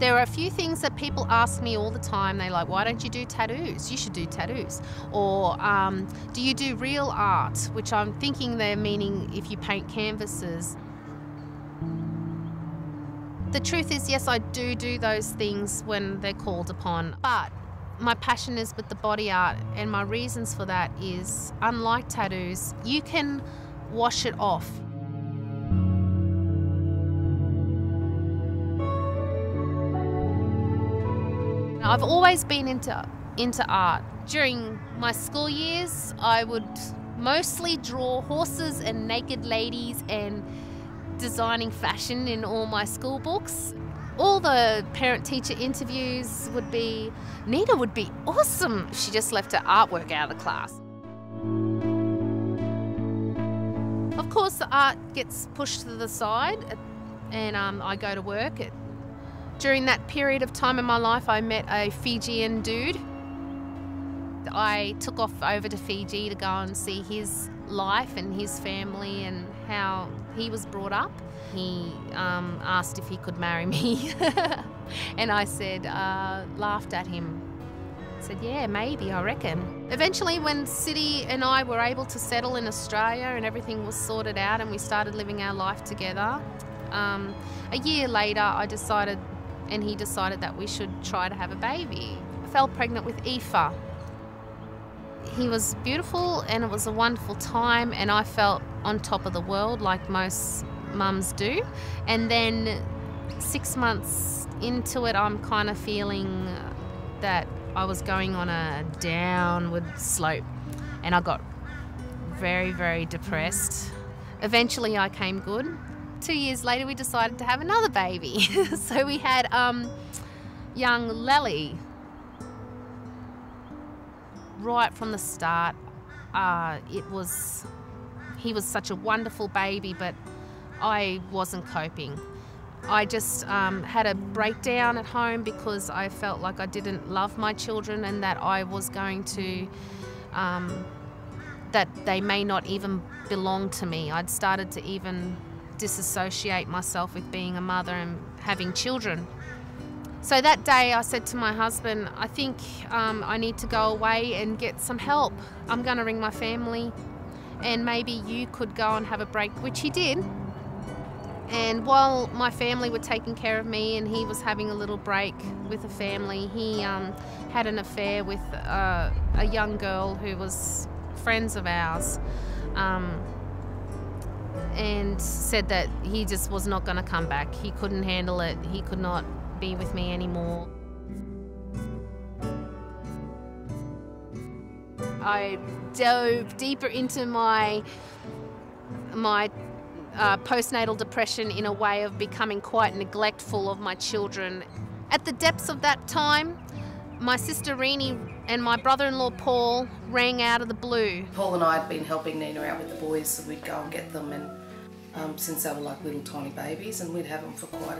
There are a few things that people ask me all the time. They're like, why don't you do tattoos? You should do tattoos. Or do you do real art? Which I'm thinking they're meaning if you paint canvases. The truth is, yes, I do those things when they're called upon. But my passion is with the body art, and my reasons for that is, unlike tattoos, you can wash it off. I've always been into art. During my school years, I would mostly draw horses and naked ladies and designing fashion in all my school books. All the parent-teacher interviews would be, Nina would be awesome if she just left her artwork out of the class. Of course, the art gets pushed to the side and I go to work. During that period of time in my life, I met a Fijian dude. I took off over to Fiji to go and see his life and his family and how he was brought up. He asked if he could marry me and I said, laughed at him. I said, yeah, maybe, I reckon. Eventually, when City and I were able to settle in Australia and everything was sorted out and we started living our life together, a year later I decided, and he decided, that we should try to have a baby. I fell pregnant with Aoife. He was beautiful and it was a wonderful time, and I felt on top of the world like most mums do. And then 6 months into it, I'm kind of feeling that I was going on a downward slope and I got very, very depressed. Eventually I came good. 2 years later we decided to have another baby. So we had young Lely. Right from the start, he was such a wonderful baby, but I wasn't coping. I just had a breakdown at home because I felt like I didn't love my children and that I was going to, that they may not even belong to me. I'd started to even disassociate myself with being a mother and having children. So that day I said to my husband, I think I need to go away and get some help. I'm going to ring my family and maybe you could go and have a break, which he did. And while my family were taking care of me and he was having a little break with the family, he had an affair with a young girl who was friends of ours, and said that he just was not going to come back. He couldn't handle it. He could not be with me anymore. I dove deeper into my post-natal depression in a way of becoming quite neglectful of my children. At the depths of that time, my sister Rini and my brother-in-law Paul rang out of the blue. Paul and I had been helping Nina out with the boys, so we'd go and get them, and since they were like little tiny babies, and we'd have them for quite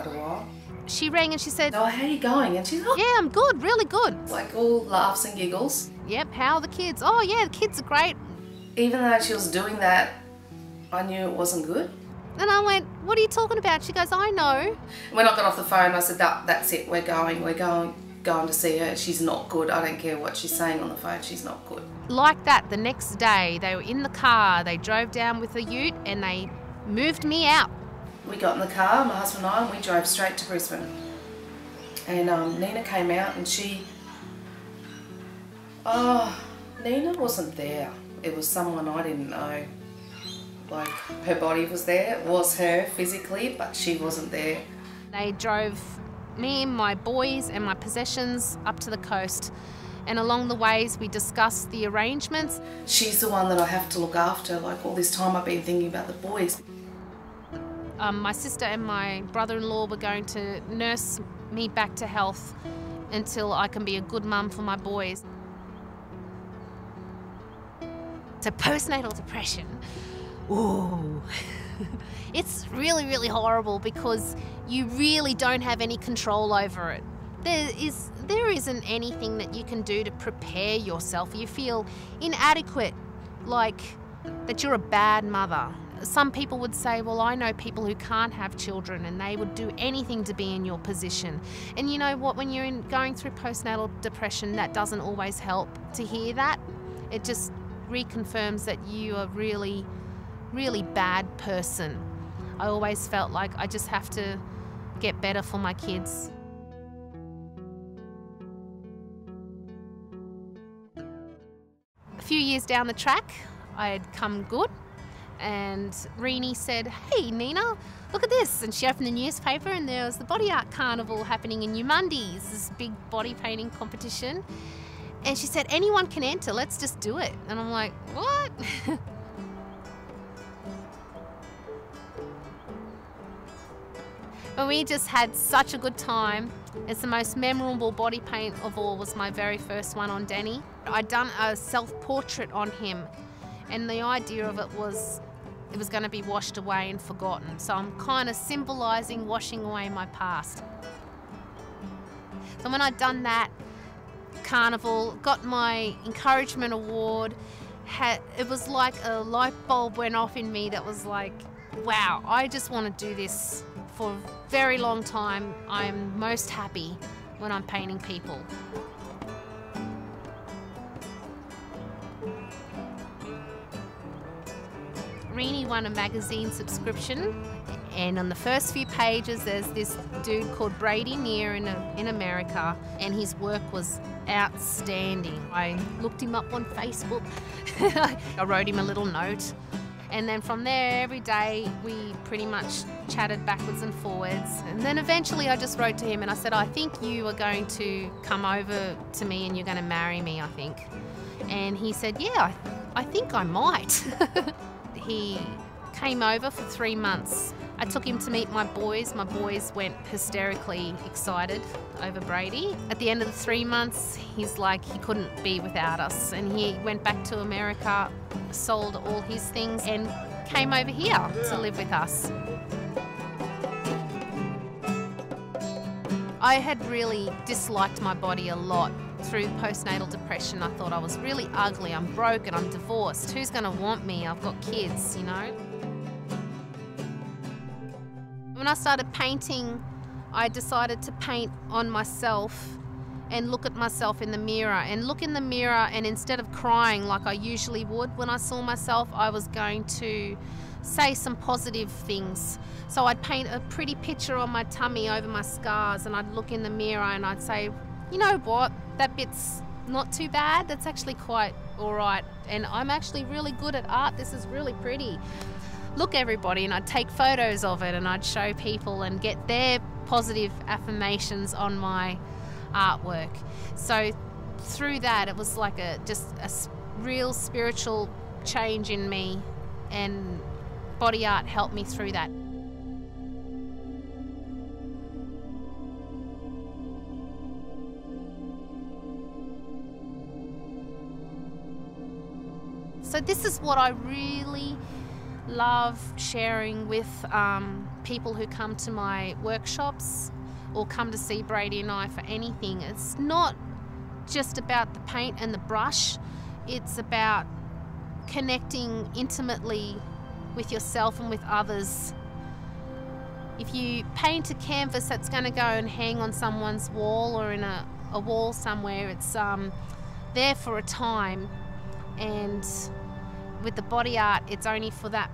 a while. She rang and she said, "Oh, how are you going?" And she's like, "Yeah, I'm good, really good." Like all laughs and giggles. Yep, how are the kids? "Oh yeah, the kids are great." Even though she was doing that, I knew it wasn't good. And I went, "What are you talking about?" She goes, "I know." When I got off the phone, I said, "That's it, we're going to see her. She's not good. I don't care what she's saying on the phone, she's not good." Like that, the next day, they were in the car, they drove down with a ute and they moved me out. We got in the car, my husband and I, and we drove straight to Brisbane. And Nina came out and Nina wasn't there. It was someone I didn't know. Like, her body was there, it was her physically, but she wasn't there. They drove me, my boys and my possessions up to the coast, and along the ways we discussed the arrangements. She's the one that I have to look after. Like, all this time I've been thinking about the boys. My sister and my brother-in-law were going to nurse me back to health until I can be a good mum for my boys. So postnatal depression, ooh, it's really, really horrible because you really don't have any control over it. There isn't anything that you can do to prepare yourself. You feel inadequate, like that you're a bad mother. some people would say, well, I know people who can't have children and they would do anything to be in your position. And you know what, when you're going through postnatal depression, that doesn't always help to hear that. It just reconfirms that you are really, really bad person. I always felt like I just have to get better for my kids. A few years down the track, I had come good, and Renee said, hey Nina, look at this. And she opened the newspaper and there was the body art carnival happening in Newmundies, this big body painting competition. And she said, anyone can enter, let's just do it. And I'm like, what? But we just had such a good time. It's the most memorable body paint of all was my very first one on Danny. I'd done a self-portrait on him, and the idea of it was going to be washed away and forgotten. So I'm kind of symbolising washing away my past. So when I'd done that carnival, got my encouragement award, it was like a light bulb went off in me that was like, wow, I just want to do this for a very long time. I'm most happy when I'm painting people. Renee won a magazine subscription, and on the first few pages there's this dude called Nina Neher in America, and his work was outstanding. I looked him up on Facebook. I wrote him a little note. And then from there, every day, we pretty much chatted backwards and forwards. And then eventually I just wrote to him and I said, I think you are going to come over to me and you're going to marry me, I think. And he said, yeah, I think I might. He came over for 3 months. I took him to meet my boys. My boys went hysterically excited over Brady. At the end of the 3 months, he's like, he couldn't be without us. And he went back to America, sold all his things and came over here to live with us. I had really disliked my body a lot through postnatal depression. I thought I was really ugly, I'm broken, I'm divorced. Who's going to want me? I've got kids, you know. When I started painting, I decided to paint on myself and look at myself in the mirror and look in the mirror, and instead of crying like I usually would when I saw myself, I was going to say some positive things. So I'd paint a pretty picture on my tummy over my scars, and I'd look in the mirror and I'd say, you know what, that bit's not too bad, that's actually quite all right, and I'm actually really good at art, this is really pretty. Look everybody, and I'd take photos of it and I'd show people and get their positive affirmations on my artwork. So through that, it was like just a real spiritual change in me, and body art helped me through that. So this is what I really love sharing with people who come to my workshops or come to see Brady and I for anything. It's not just about the paint and the brush, it's about connecting intimately with yourself and with others. If you paint a canvas that's going to go and hang on someone's wall or in a wall somewhere, it's there for a time, and with the body art, it's only for that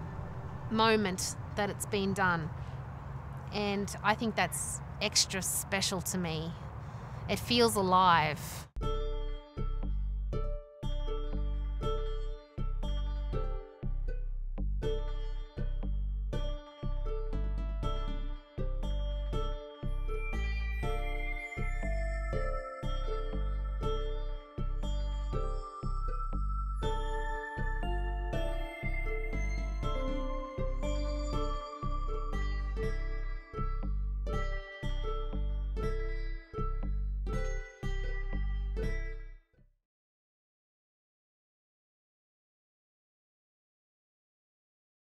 moment that it's been done. And I think that's extra special to me. It feels alive.